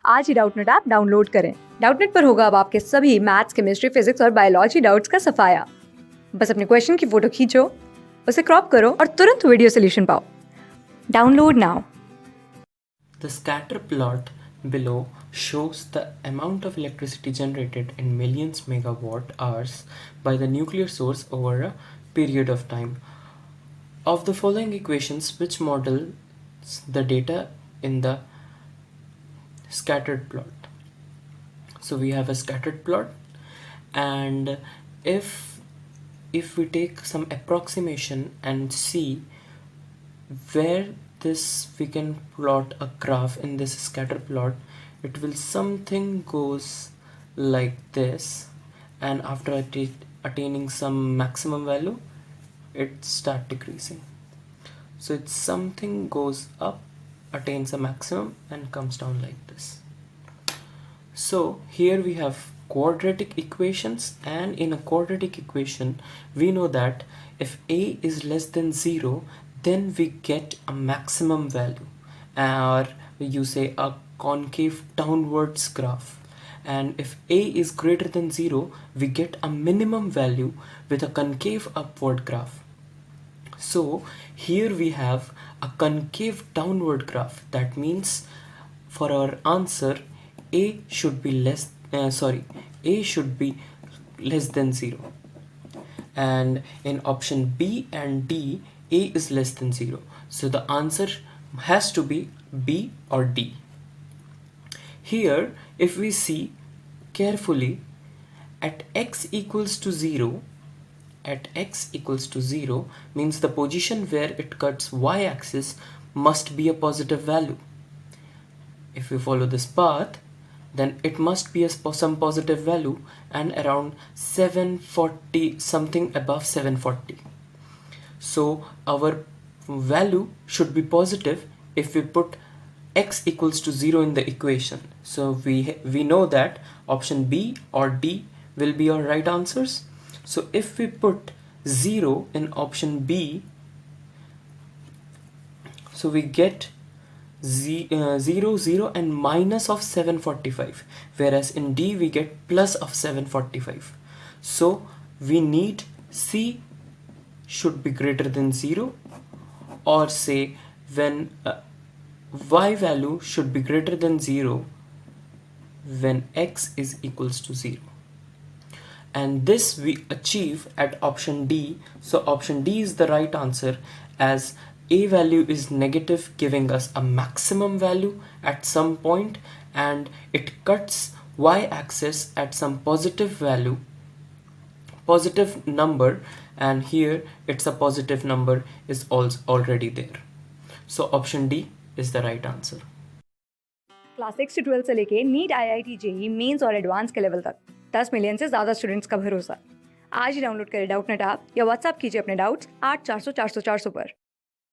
आज ही Doubtnut app download करें। Doubtnut पर होगा अब आपके सभी मैथ्स, केमिस्ट्री, फिजिक्स और बायोलॉजी डाउट्स का सफाया। बस अपने क्वेश्चन की फोटो खींचो, उसे क्रॉप करो और तुरंत वीडियो सोल्यूशन पाओ। Download now. The scatter plot below shows the amount of electricity generated in millions megawatt hours by the nuclear source over a period of time. Of the following equations, which models the data in the scattered plot? So we have a scattered plot, and if we take some approximation and see where this we can plot a graph in this scatter plot, it will something goes like this, and after attaining some maximum value it start decreasing. So it's something goes up, attains a maximum and comes down like this. So here we have quadratic equations, and in a quadratic equation we know that if a is less than 0, then we get a maximum value, or you say a concave downwards graph, and if a is greater than 0, we get a minimum value with a concave upward graph. So here we have a concave downward graph. That means for our answer, a should be a should be less than 0, and in option B and D, a is less than 0. So the answer has to be B or D. Here if we see carefully, at x equals to 0, means the position where it cuts y-axis must be a positive value. If we follow this path, then it must be some positive value, and around 740, something above 740. So our value should be positive if we put x equals to 0 in the equation. So we know that option B or D will be our right answers. So if we put 0 in option B, so we get 0, 0 and minus of 745, whereas in D we get plus of 745. So we need C should be greater than 0, or say when y value should be greater than 0 when x is equals to 0, and this we achieve at option D. So option D is the right answer, as a value is negative, giving us a maximum value at some point, and it cuts y-axis at some positive value, positive number, and here it's a positive number is also already there. So option D is the right answer. Class 6 से 12 से लेके NEET, IIT, JEE mains और advance के level तक 10 million से ज्यादा students का भरोसा। आज ही डाउनलोड करें डाउटनेट ऐप या व्हाट्सएप कीजिए अपने डाउट्स 8400 400 400 पर।